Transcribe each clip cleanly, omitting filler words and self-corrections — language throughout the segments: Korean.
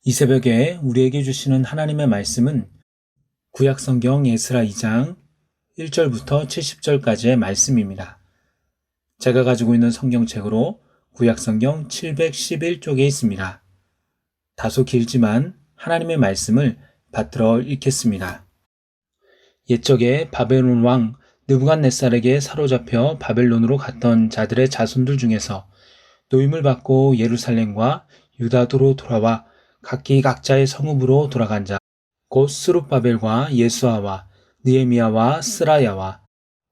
이 새벽에 우리에게 주시는 하나님의 말씀은 구약성경 에스라 2장 1절부터 70절까지의 말씀입니다. 제가 가지고 있는 성경책으로 구약성경 711쪽에 있습니다. 다소 길지만 하나님의 말씀을 받들어 읽겠습니다. 옛적에 바벨론 왕 느부갓네살에게 사로잡혀 바벨론으로 갔던 자들의 자손들 중에서 노임을 받고 예루살렘과 유다도로 돌아와 각기 각자의 성읍으로 돌아간 자, 곧 스룹바벨과 예수아와 느헤미야와 스라야와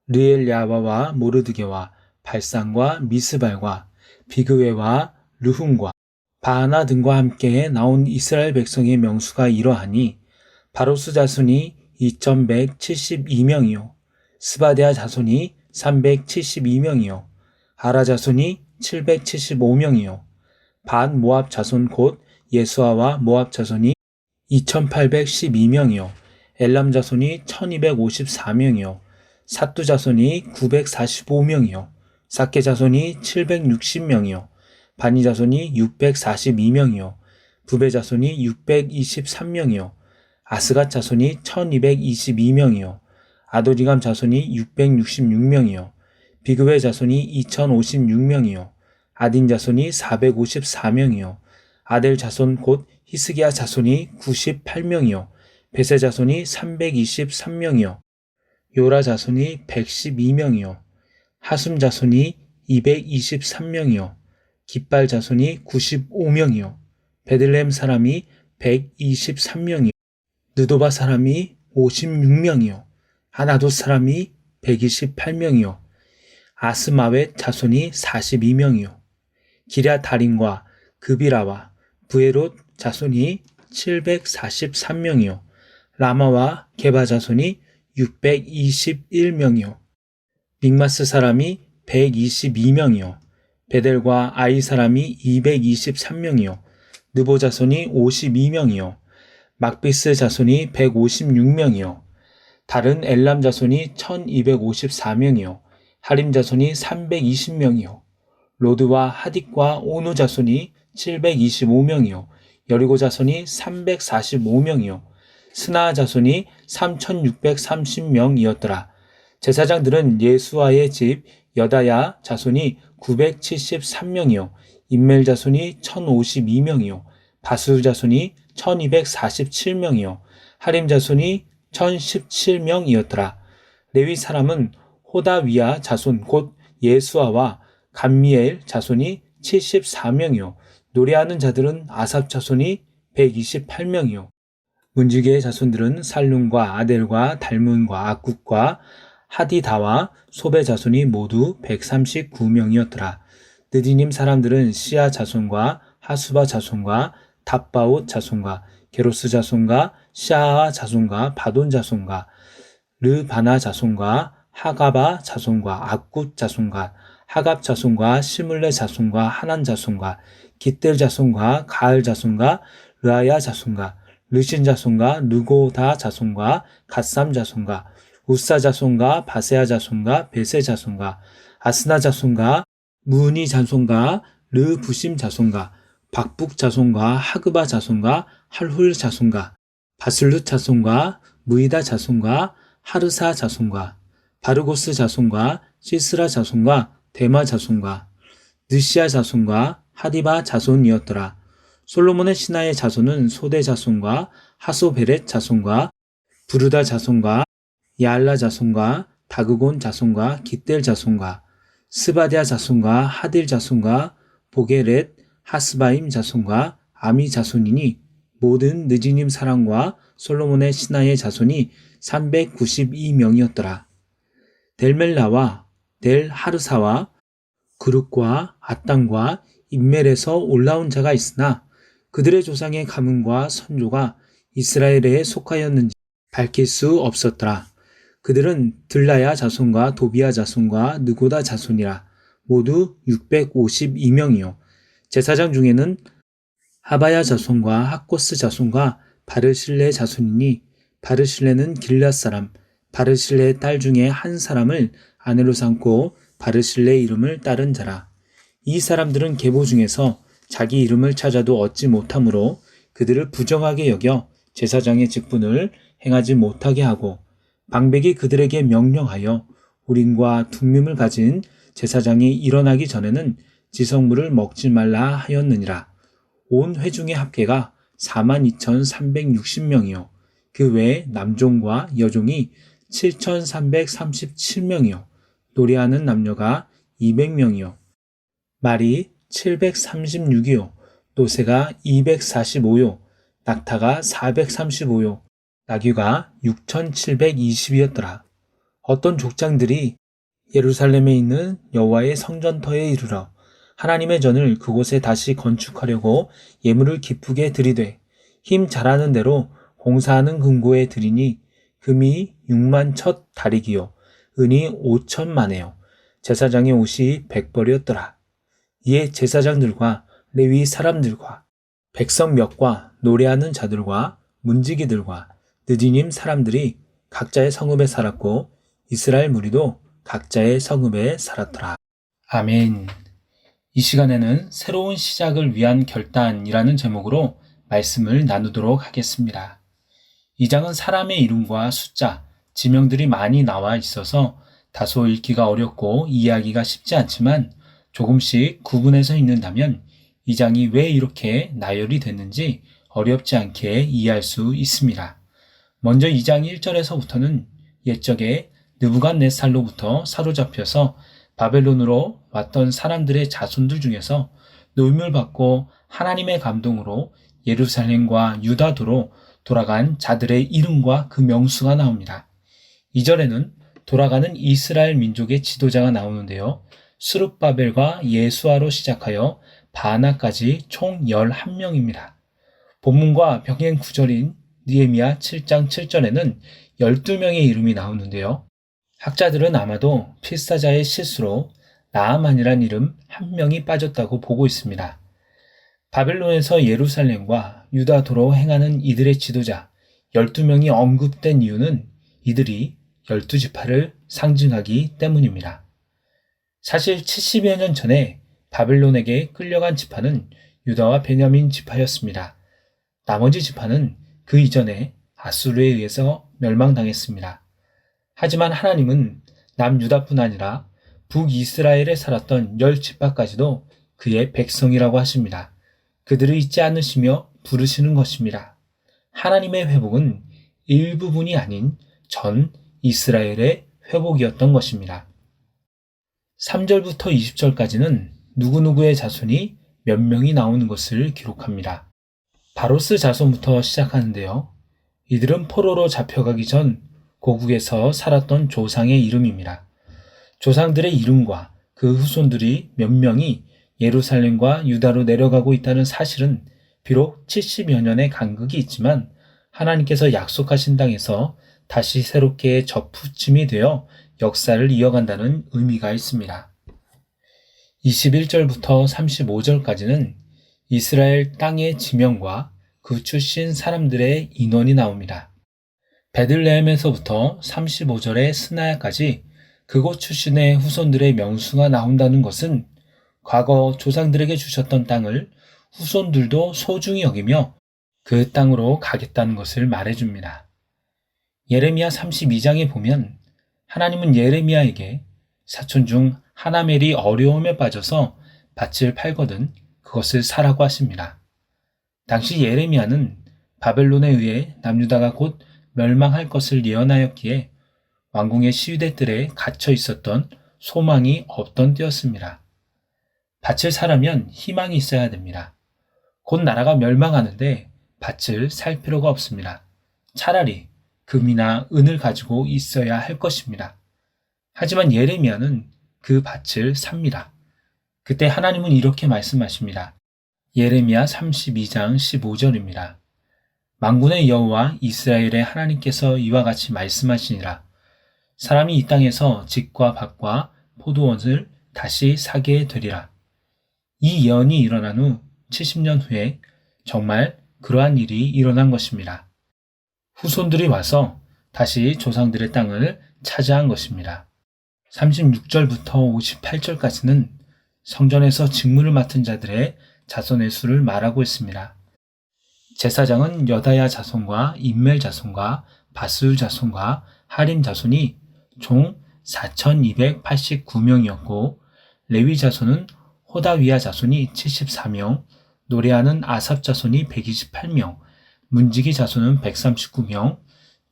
르엘야와와 모르드게와 발산과 미스발과 비그웨와 르훔과 바하나 등과 함께 나온 이스라엘 백성의 명수가 이러하니 바로스 자손이 2172명이요 스바데아 자손이 372명이요 아라 자손이 775명이요 반 모압 자손 곧 예수아와 모압 자손이 2812명이요 엘람 자손이 1254명이요 삿두 자손이 945명이요 삭게 자손이 760명이요 바니 자손이 642명이요 부베 자손이 623명이요 아스갓 자손이 1222명이요 아도리감 자손이 666명이요 비그웨 자손이 2056명이요 아딘 자손이 454명이요 아델 자손 곧 히스기야 자손이 98명이요 베세 자손이 323명이요 요라 자손이 112명이요 하숨 자손이 223명이요 깃발 자손이 95명이요 베들레헴 사람이 123명이요 느도바 사람이 56명이요 아나돗 사람이 128명이요 아스마웻 자손이 42명이요 기랴 다림과 그비라와 부에롯 자손이 743명이요 라마와 게바 자손이 621명이요 믹마스 사람이 122명이요 베델과 아이 사람이 223명이요 느보 자손이 52명이요 막비스 자손이 156명이요 다른 엘람 자손이 1254명이요 하림 자손이 320명이요 로드와 하딕과 오누 자손이 725명이요 여리고 자손이 345명이요 스나 자손이 3630명이었더라. 제사장들은 예수아의 집 여다야 자손이 973명이요 임멜 자손이 1052명이요 바수 자손이 1247명이요 하림 자손이 1017명이었더라. 레위 사람은 호다위야 자손 곧 예수아와 감미엘 자손이 74명이요 노래하는 자들은 아삽 자손이 128명이요 문지기의 자손들은 살룸과 아델과 달문과 악굽과 하디다와 소베 자손이 모두 139명이었더라. 느디님 사람들은 시아 자손과 하수바 자손과 답바옷 자손과 게로스 자손과 시아아 자손과 바돈 자손과 르바나 자손과 하가바 자손과 악굽 자손과 하갑 자손과 시물레 자손과 하난 자손과 깃들 자손과 가을 자손과 르아야 자손과 르신 자손과 르고다 자손과 갓삼 자손과 우사 자손과 바세아 자손과 베세 자손과 아스나 자손과 무니 자손과 르부심 자손과 박북 자손과 하그바 자손과 할훌 자손과 바슬룻 자손과 무이다 자손과 하르사 자손과 바르고스 자손과 시스라 자손과 데마 자손과 느시아 자손과 하디바 자손이었더라. 솔로몬의 신하의 자손은 소대 자손과 하소베렛 자손과 부르다 자손과 야알라 자손과 다그곤 자손과 깃델 자손과 스바디아 자손과 하딜 자손과 보게렛 하스바임 자손과 아미 자손이니 모든 느지님 사람과 솔로몬의 신하의 자손이 392명이었더라. 델멜라와 델 하르사와 그룹과 아땅과 임멜에서 올라온 자가 있으나 그들의 조상의 가문과 선조가 이스라엘에 속하였는지 밝힐 수 없었더라. 그들은 들라야 자손과 도비야 자손과 느고다 자손이라 모두 652명이요 제사장 중에는 하바야 자손과 하코스 자손과 바르실레 자손이니 바르실레는 길앗 사람 바르실레의 딸 중에 한 사람을 아내로 삼고 바르실레의 이름을 따른 자라. 이 사람들은 계보 중에서 자기 이름을 찾아도 얻지 못하므로 그들을 부정하게 여겨 제사장의 직분을 행하지 못하게 하고 방백이 그들에게 명령하여 우림과 둠밈을 가진 제사장이 일어나기 전에는 지성물을 먹지 말라 하였느니라. 온 회중의 합계가 42,360명이요 그 외에 남종과 여종이 7,337명이요 노래하는 남녀가 200명이요 말이 736이요 노새가 245요 낙타가 435요 나귀가 6,720이었더라. 어떤 족장들이 예루살렘에 있는 여호와의 성전터에 이르러 하나님의 전을 그곳에 다시 건축하려고 예물을 기쁘게 드리되 힘 잘하는 대로 공사하는 금고에 드리니 금이 6만 첫 다리기요 은이 5천만에요 제사장의 옷이 100벌이었더라. 이에 제사장들과 레위 사람들과 백성 몇과 노래하는 자들과 문지기들과 느디님 사람들이 각자의 성읍에 살았고 이스라엘 무리도 각자의 성읍에 살았더라. 아멘. 이 시간에는 새로운 시작을 위한 결단이라는 제목으로 말씀을 나누도록 하겠습니다. 이 장은 사람의 이름과 숫자, 지명들이 많이 나와 있어서 다소 읽기가 어렵고 이해하기가 쉽지 않지만 조금씩 구분해서 읽는다면 이 장이 왜 이렇게 나열이 됐는지 어렵지 않게 이해할 수 있습니다. 먼저 이 장 1절에서부터는 옛적에 느부갓네살로부터 사로잡혀서 바벨론으로 왔던 사람들의 자손들 중에서 노임을 받고 하나님의 감동으로 예루살렘과 유다도로 돌아간 자들의 이름과 그 명수가 나옵니다. 2절에는 돌아가는 이스라엘 민족의 지도자가 나오는데요. 스룹바벨과 예수아로 시작하여 바나까지 총 11명입니다. 본문과 병행 구절인 느헤미야 7장 7절에는 12명의 이름이 나오는데요. 학자들은 아마도 필사자의 실수로 나아만이란 이름 한 명이 빠졌다고 보고 있습니다. 바벨론에서 예루살렘과 유다도로 행하는 이들의 지도자 12명이 언급된 이유는 이들이 12지파를 상징하기 때문입니다. 사실 70여 년 전에 바벨론에게 끌려간 지파는 유다와 베냐민 지파였습니다. 나머지 지파는 그 이전에 아수르에 의해서 멸망당했습니다. 하지만 하나님은 남유다뿐 아니라 북이스라엘에 살았던 10지파까지도 그의 백성이라고 하십니다. 그들을 잊지 않으시며 부르시는 것입니다. 하나님의 회복은 일부분이 아닌 전 이스라엘의 회복이었던 것입니다. 3절부터 20절까지는 누구누구의 자손이 몇 명이 나오는 것을 기록합니다. 바로스 자손부터 시작하는데요. 이들은 포로로 잡혀가기 전 고국에서 살았던 조상의 이름입니다. 조상들의 이름과 그 후손들이 몇 명이 예루살렘과 유다로 내려가고 있다는 사실은 비록 70여 년의 간극이 있지만 하나님께서 약속하신 땅에서 다시 새롭게 접붙임이 되어 역사를 이어간다는 의미가 있습니다. 21절부터 35절까지는 이스라엘 땅의 지명과 그 출신 사람들의 인원이 나옵니다. 베들레헴에서부터 35절의 스나야까지 그곳 출신의 후손들의 명수가 나온다는 것은 과거 조상들에게 주셨던 땅을 후손들도 소중히 여기며 그 땅으로 가겠다는 것을 말해줍니다. 예레미야 32장에 보면 하나님은 예레미야에게 사촌 중 하나멜이 어려움에 빠져서 밭을 팔거든 그것을 사라고 하십니다. 당시 예레미야는 바벨론에 의해 남유다가 곧 멸망할 것을 예언하였기에 왕궁의 시위대 뜰에 갇혀 있었던 소망이 없던 때였습니다. 밭을 사려면 희망이 있어야 됩니다. 곧 나라가 멸망하는데 밭을 살 필요가 없습니다. 차라리 금이나 은을 가지고 있어야 할 것입니다. 하지만 예레미야는 그 밭을 삽니다. 그때 하나님은 이렇게 말씀하십니다. 예레미야 32장 15절입니다. 만군의 여호와 이스라엘의 하나님께서 이와 같이 말씀하시니라. 사람이 이 땅에서 집과 밭과 포도원을 다시 사게 되리라. 이 예언이 일어난 후 70년 후에 정말 그러한 일이 일어난 것입니다. 후손들이 와서 다시 조상들의 땅을 차지한 것입니다. 36절부터 58절까지는 성전에서 직무를 맡은 자들의 자손의 수를 말하고 있습니다. 제사장은 여다야 자손과 임멜 자손과 바스울 자손과 하림 자손이 총 4,289명이었고 레위 자손은 호다위야 자손이 74명, 노래하는 아삽 자손이 128명, 문지기 자손은 139명,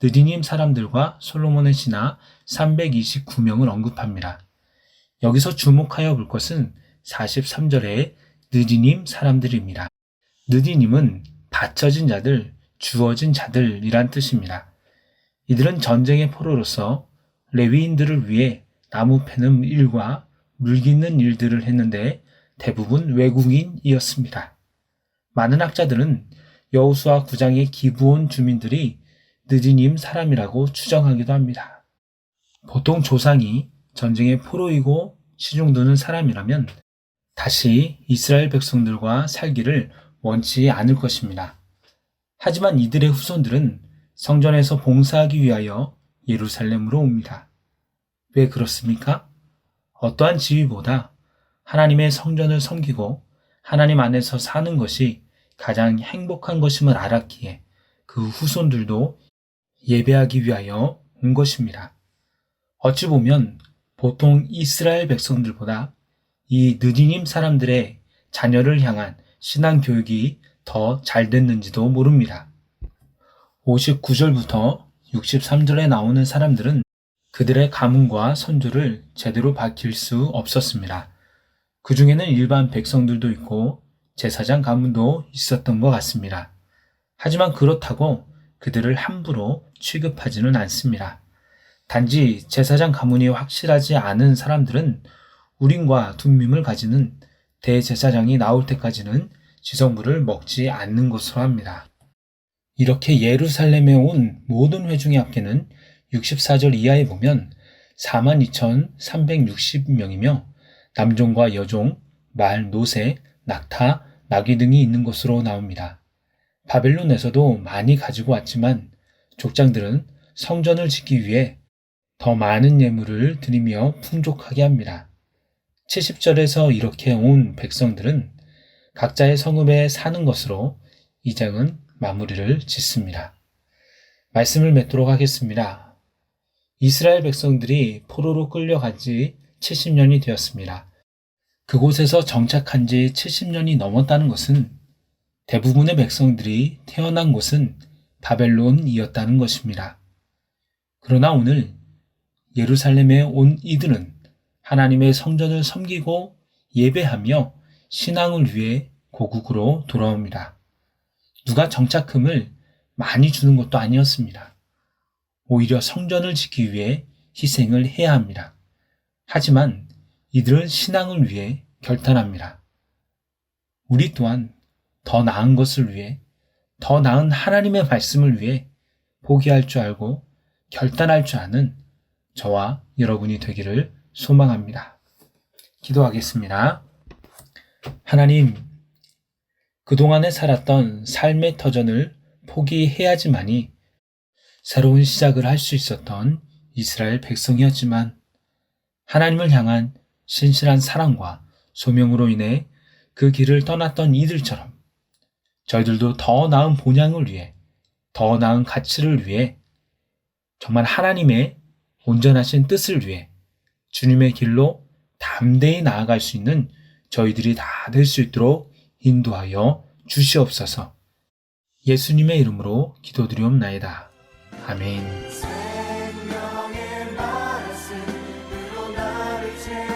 느디님 사람들과 솔로몬의 신하 329명을 언급합니다. 여기서 주목하여 볼 것은 43절의 느디님 사람들입니다. 느디님은 바쳐진 자들, 주어진 자들이란 뜻입니다. 이들은 전쟁의 포로로서 레위인들을 위해 나무 패는 일과 물 깃는 일들을 했는데 대부분 외국인이었습니다. 많은 학자들은 여호수아 9장의 기브온 주민들이 느디님 사람이라고 추정하기도 합니다. 보통 조상이 전쟁의 포로이고 시중드는 사람이라면 다시 이스라엘 백성들과 살기를 원치 않을 것입니다. 하지만 이들의 후손들은 성전에서 봉사하기 위하여 예루살렘으로 옵니다. 왜 그렇습니까? 어떠한 지위보다 하나님의 성전을 섬기고 하나님 안에서 사는 것이 가장 행복한 것임을 알았기에 그 후손들도 예배하기 위하여 온 것입니다. 어찌 보면 보통 이스라엘 백성들보다 이 느디님 사람들의 자녀를 향한 신앙 교육이 더 잘 됐는지도 모릅니다. 59절부터 63절에 나오는 사람들은 그들의 가문과 선조를 제대로 밝힐 수 없었습니다. 그 중에는 일반 백성들도 있고 제사장 가문도 있었던 것 같습니다. 하지만 그렇다고 그들을 함부로 취급하지는 않습니다. 단지 제사장 가문이 확실하지 않은 사람들은 우림과 둠밈을 가지는 대제사장이 나올 때까지는 지성물을 먹지 않는 것으로 합니다. 이렇게 예루살렘에 온 모든 회중의 합계는 64절 이하에 보면 42,360명이며 남종과 여종, 말, 노새, 낙타, 나귀 등이 있는 것으로 나옵니다. 바벨론에서도 많이 가지고 왔지만 족장들은 성전을 짓기 위해 더 많은 예물을 드리며 풍족하게 합니다. 70절에서 이렇게 온 백성들은 각자의 성읍에 사는 것으로 이 장은 마무리를 짓습니다. 말씀을 맺도록 하겠습니다. 이스라엘 백성들이 포로로 끌려간 지 70년이 되었습니다. 그곳에서 정착한 지 70년이 넘었다는 것은 대부분의 백성들이 태어난 곳은 바벨론이었다는 것입니다. 그러나 오늘 예루살렘에 온 이들은 하나님의 성전을 섬기고 예배하며 신앙을 위해 고국으로 돌아옵니다. 누가 정착금을 많이 주는 것도 아니었습니다. 오히려 성전을 짓기 위해 희생을 해야 합니다. 하지만 이들은 신앙을 위해 결단합니다. 우리 또한 더 나은 것을 위해, 더 나은 하나님의 말씀을 위해 포기할 줄 알고 결단할 줄 아는 저와 여러분이 되기를 소망합니다. 기도하겠습니다. 하나님, 그동안에 살았던 삶의 터전을 포기해야지만이 새로운 시작을 할 수 있었던 이스라엘 백성이었지만 하나님을 향한 신실한 사랑과 소명으로 인해 그 길을 떠났던 이들처럼 저희들도 더 나은 본향을 위해, 더 나은 가치를 위해, 정말 하나님의 온전하신 뜻을 위해 주님의 길로 담대히 나아갈 수 있는 저희들이 다 될 수 있도록 인도하여 주시옵소서. 예수님의 이름으로 기도드리옵나이다. 아멘. 생명의 말씀으로 나를 채워